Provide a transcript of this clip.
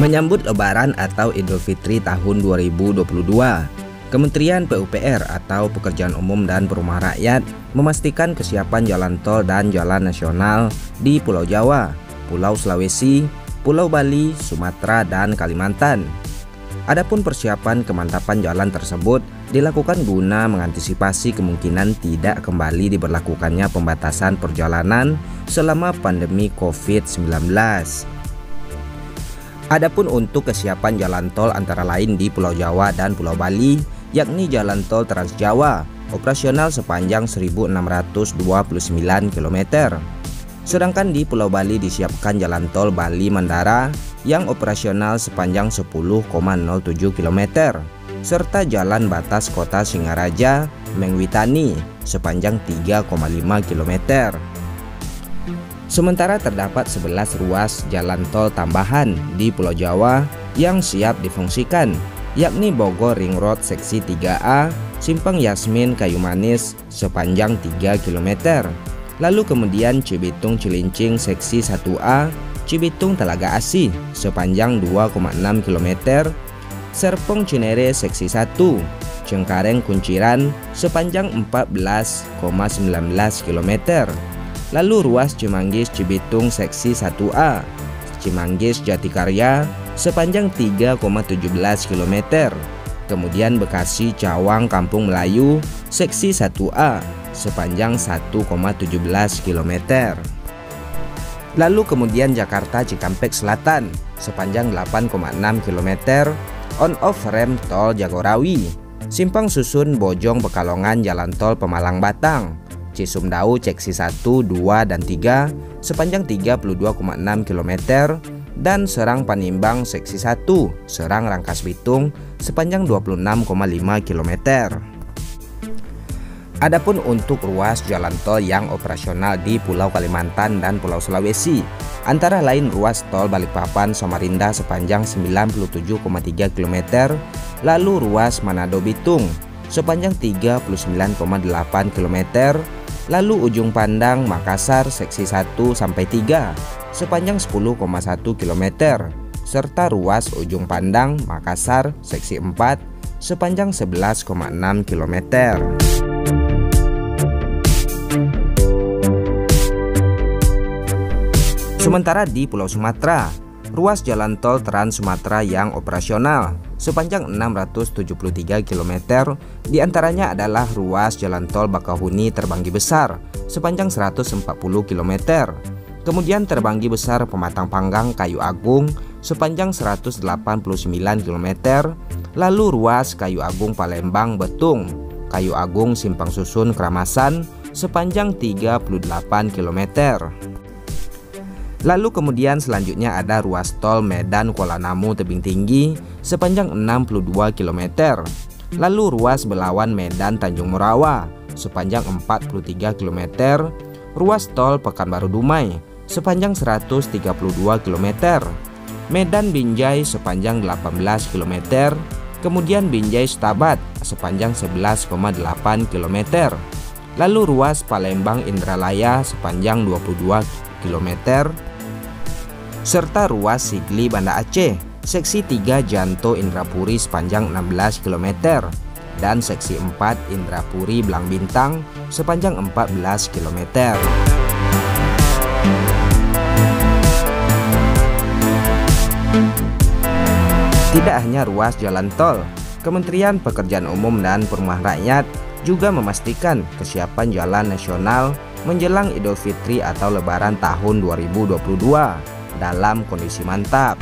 Menyambut Lebaran atau Idul Fitri tahun 2022, Kementerian PUPR atau Pekerjaan Umum dan Perumahan Rakyat memastikan kesiapan jalan tol dan jalan nasional di Pulau Jawa, Pulau Sulawesi, Pulau Bali, Sumatera, dan Kalimantan. Adapun persiapan kemantapan jalan tersebut dilakukan guna mengantisipasi kemungkinan tidak kembali diberlakukannya pembatasan perjalanan selama pandemi COVID-19. Adapun untuk kesiapan jalan tol antara lain di Pulau Jawa dan Pulau Bali, yakni jalan tol Trans Jawa operasional sepanjang 1629 km. Sedangkan di Pulau Bali disiapkan jalan tol Bali Mandara yang operasional sepanjang 10,07 km, serta jalan batas kota Singaraja Mengwitani sepanjang 3,5 km. Sementara terdapat 11 ruas jalan tol tambahan di Pulau Jawa yang siap difungsikan, yakni Bogor Ring Road seksi 3A, Simpang Yasmin Kayu Manis sepanjang 3 km. Lalu kemudian Cibitung Cilincing seksi 1A, Cibitung Telaga Asih sepanjang 2,6 km, Serpong Cinere seksi 1, Cengkareng Kunciran sepanjang 14,19 km. Lalu ruas Cimanggis Cibitung seksi 1A, Cimanggis Jatikarya sepanjang 3,17 km. Kemudian Bekasi Cawang Kampung Melayu seksi 1A sepanjang 1,17 km. Lalu kemudian Jakarta Cikampek Selatan sepanjang 8,6 km on off rem tol Jagorawi, Simpang Susun Bojong Pekalongan Jalan Tol Pemalang Batang, Cisumdawu seksi 1, 2, dan 3 sepanjang 32,6 km, dan Serang Panimbang seksi 1 Serang Rangkas Bitung sepanjang 26,5 km. Adapun untuk ruas jalan tol yang operasional di Pulau Kalimantan dan Pulau Sulawesi, antara lain ruas tol Balikpapan Samarinda sepanjang 97,3 km, lalu ruas Manado Bitung sepanjang 39,8 km, lalu Ujung Pandang Makassar seksi 1 sampai 3 sepanjang 10,1 km, serta ruas Ujung Pandang Makassar seksi 4 sepanjang 11,6 km. Sementara di Pulau Sumatera, ruas jalan tol Trans Sumatera yang operasional sepanjang 673 km, diantaranya adalah ruas jalan tol Bakahuni Terbanggi Besar sepanjang 140 km, kemudian Terbanggi Besar Pematang Panggang Kayu Agung sepanjang 189 km, lalu ruas Kayu Agung Palembang Betung, Kayu Agung Simpang Susun Keramasan sepanjang 38 km. Lalu kemudian selanjutnya ada ruas tol Medan Kuala Namu Tebing Tinggi sepanjang 62 km. Lalu ruas Belawan Medan Tanjung Morawa sepanjang 43 km. Ruas tol Pekanbaru Dumai sepanjang 132 km. Medan Binjai sepanjang 18 km. Kemudian Binjai Stabat sepanjang 11,8 km. Lalu ruas Palembang Indralaya sepanjang 22 km. Serta ruas Sigli Banda Aceh seksi 3 Janto Indrapuri sepanjang 16 km dan seksi 4 Indrapuri Blang Bintang sepanjang 14 km. Tidak hanya ruas jalan tol, Kementerian Pekerjaan Umum dan Perumahan Rakyat juga memastikan kesiapan jalan nasional menjelang Idul Fitri atau Lebaran tahun 2022 dalam kondisi mantap.